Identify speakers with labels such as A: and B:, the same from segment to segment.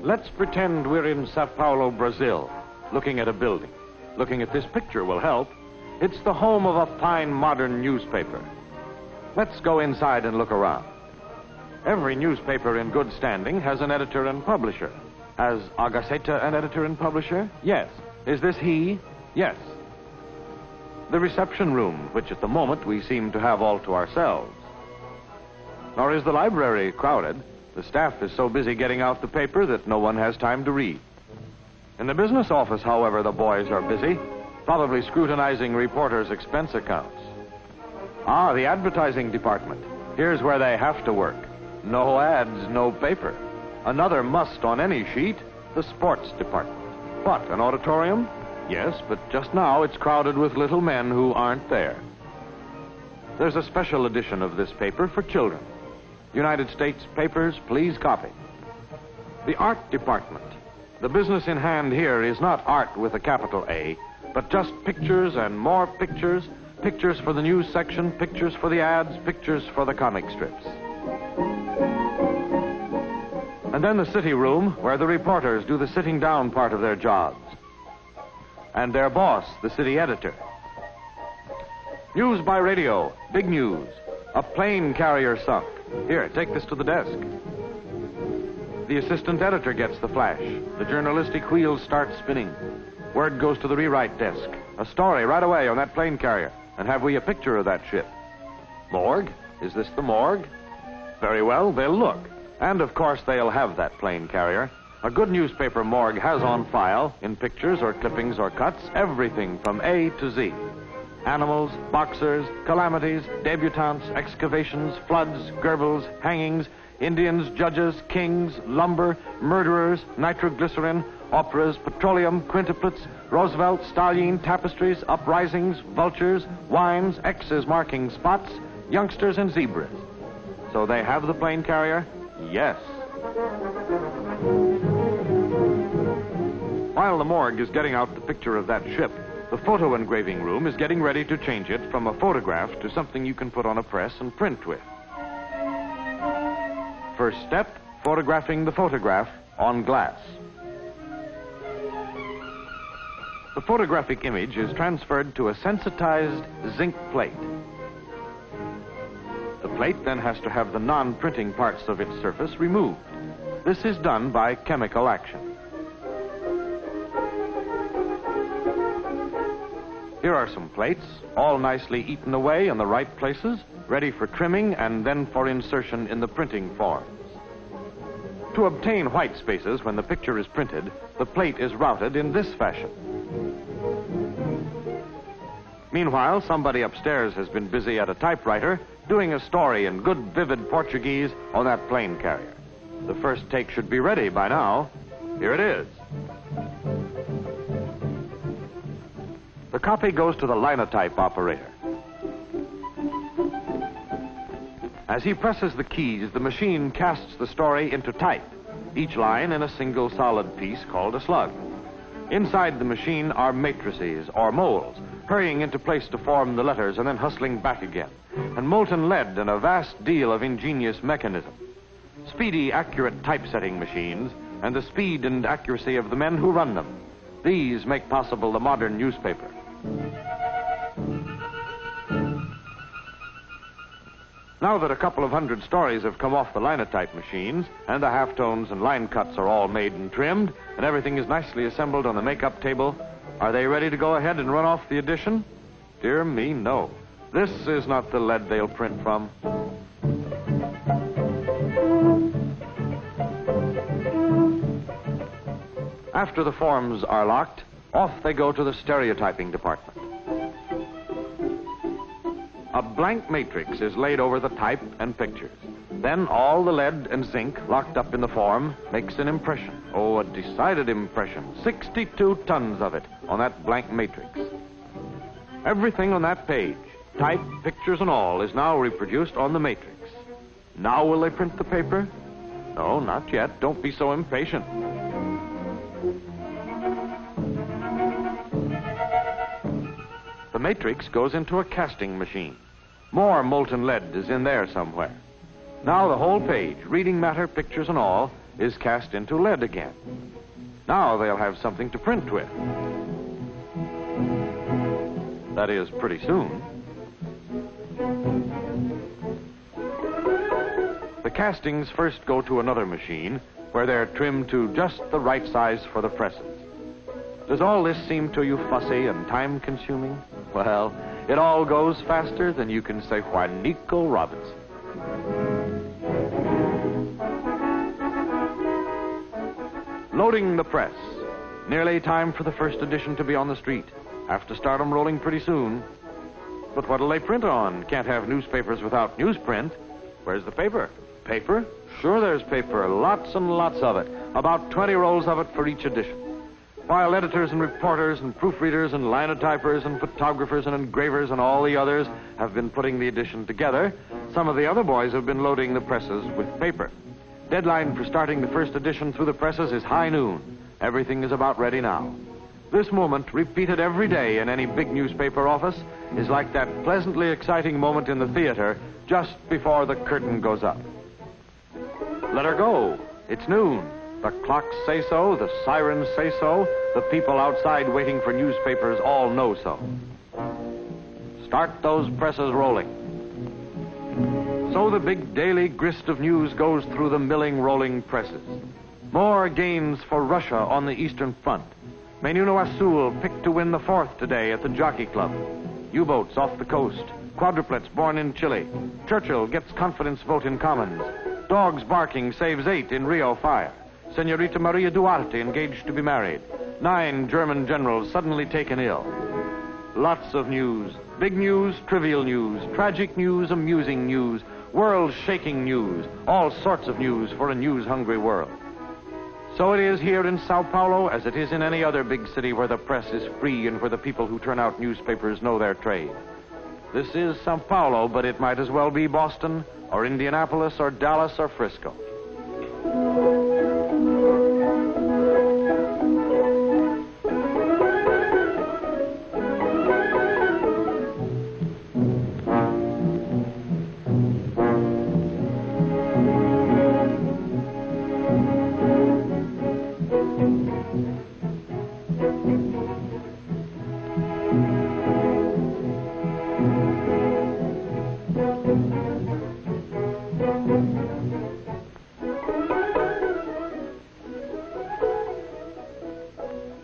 A: Let's pretend we're in Sao Paulo, Brazil, looking at a building. Looking at this picture will help. It's the home of a fine modern newspaper. Let's go inside and look around. Every newspaper in good standing has an editor and publisher. Has A Gazeta an editor and publisher? Yes. Is this he? Yes. The reception room, which at the moment we seem to have all to ourselves. Nor is the library crowded. The staff is so busy getting out the paper that no one has time to read. In the business office, however, the boys are busy, probably scrutinizing reporters' expense accounts. Ah, the advertising department. Here's where they have to work. No ads, no paper. Another must on any sheet, the sports department. What, an auditorium? Yes, but just now it's crowded with little men who aren't there. There's a special edition of this paper for children. United States papers, please copy. The art department. The business in hand here is not art with a capital A, but just pictures and more pictures, pictures for the news section, pictures for the ads, pictures for the comic strips. And then the city room, where the reporters do the sitting down part of their jobs. And their boss, the city editor. News by radio, big news. A plane carrier sunk. Here, take this to the desk. The assistant editor gets the flash. The journalistic wheels start spinning. Word goes to the rewrite desk. A story right away on that plane carrier. And have we a picture of that ship? Morgue? Is this the morgue? Very well, they'll look. And of course they'll have that plane carrier. A good newspaper morgue has on file, in pictures or clippings or cuts, everything from A to Z. Animals, boxers, calamities, debutantes, excavations, floods, Goebbels, hangings, Indians, judges, kings, lumber, murderers, nitroglycerin, operas, petroleum, quintuplets, Roosevelt, Stalin, tapestries, uprisings, vultures, wines, X's marking spots, youngsters, and zebras. So they have the plane carrier? Yes. While the morgue is getting out the picture of that ship, the photo engraving room is getting ready to change it from a photograph to something you can put on a press and print with. First step, photographing the photograph on glass. The photographic image is transferred to a sensitized zinc plate. The plate then has to have the non-printing parts of its surface removed. This is done by chemical action. Here are some plates, all nicely eaten away in the right places, ready for trimming and then for insertion in the printing forms. To obtain white spaces when the picture is printed, the plate is routed in this fashion. Meanwhile, somebody upstairs has been busy at a typewriter doing a story in good, vivid Portuguese on that plane carrier. The first take should be ready by now. Here it is. The copy goes to the linotype operator. As he presses the keys, the machine casts the story into type, each line in a single solid piece called a slug. Inside the machine are matrices, or molds, hurrying into place to form the letters and then hustling back again, and molten lead and a vast deal of ingenious mechanism. Speedy, accurate typesetting machines, and the speed and accuracy of the men who run them. These make possible the modern newspaper. Now that a couple of hundred stories have come off the linotype machines, and the halftones and line cuts are all made and trimmed, and everything is nicely assembled on the make-up table, are they ready to go ahead and run off the edition? Dear me, no. This is not the lead they'll print from. After the forms are locked, off they go to the stereotyping department. A blank matrix is laid over the type and pictures. Then all the lead and zinc locked up in the form makes an impression. Oh, a decided impression. 62 tons of it on that blank matrix. Everything on that page, type, pictures, and all, is now reproduced on the matrix. Now will they print the paper? No, not yet. Don't be so impatient. The matrix goes into a casting machine. More molten lead is in there somewhere. Now the whole page, reading matter, pictures, and all, is cast into lead again. Now they'll have something to print with. That is, pretty soon. The castings first go to another machine where they're trimmed to just the right size for the presses. Does all this seem to you fussy and time-consuming? Well, it all goes faster than you can say Juanico Robinson. Loading the press. Nearly time for the first edition to be on the street. Have to start them rolling pretty soon. But what'll they print on? Can't have newspapers without newsprint. Where's the paper? Paper? Sure there's paper. Lots and lots of it. About 20 rolls of it for each edition. While editors and reporters and proofreaders and linotypers and photographers and engravers and all the others have been putting the edition together, some of the other boys have been loading the presses with paper. Deadline for starting the first edition through the presses is high noon. Everything is about ready now. This moment, repeated every day in any big newspaper office, is like that pleasantly exciting moment in the theater just before the curtain goes up. Let her go. It's noon. The clocks say so, the sirens say so, the people outside waiting for newspapers all know so. Start those presses rolling. So the big daily grist of news goes through the milling, rolling presses. More gains for Russia on the Eastern Front. Menuno Azul picked to win the 4th today at the Jockey Club. U-boats off the coast. Quadruplets born in Chile. Churchill gets confidence vote in Commons. Dogs barking saves 8 in Rio fire. Senorita Maria Duarte engaged to be married. 9 German generals suddenly taken ill. Lots of news. Big news, trivial news, tragic news, amusing news, world-shaking news, all sorts of news for a news-hungry world. So it is here in Sao Paulo as it is in any other big city where the press is free and where the people who turn out newspapers know their trade. This is Sao Paulo, but it might as well be Boston or Indianapolis or Dallas or Frisco.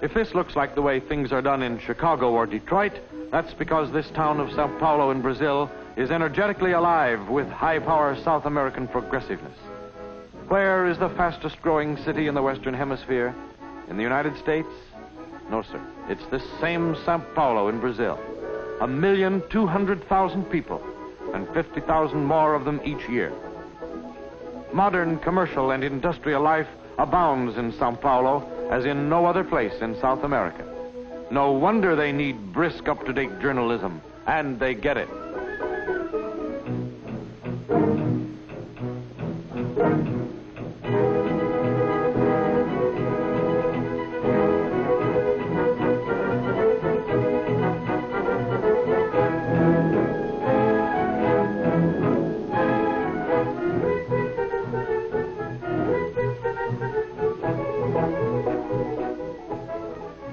A: If this looks like the way things are done in Chicago or Detroit, that's because this town of Sao Paulo in Brazil is energetically alive with high-power South American progressiveness. Where is the fastest-growing city in the Western Hemisphere? In the United States? No, sir. It's this same Sao Paulo in Brazil. 1,200,000 people, and 50,000 more of them each year. Modern commercial and industrial life abounds in Sao Paulo as in no other place in South America. No wonder they need brisk, up-to-date journalism, and they get it.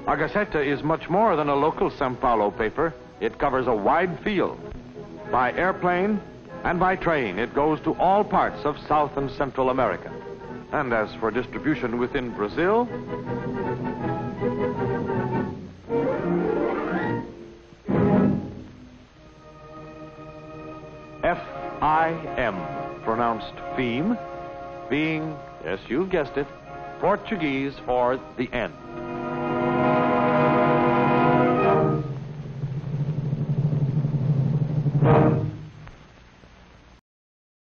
A: A Gazeta is much more than a local Sao Paulo paper. It covers a wide field. By airplane and by train, it goes to all parts of South and Central America. And as for distribution within Brazil, F-I-M, pronounced FEM, being, yes, you guessed it, Portuguese for the end.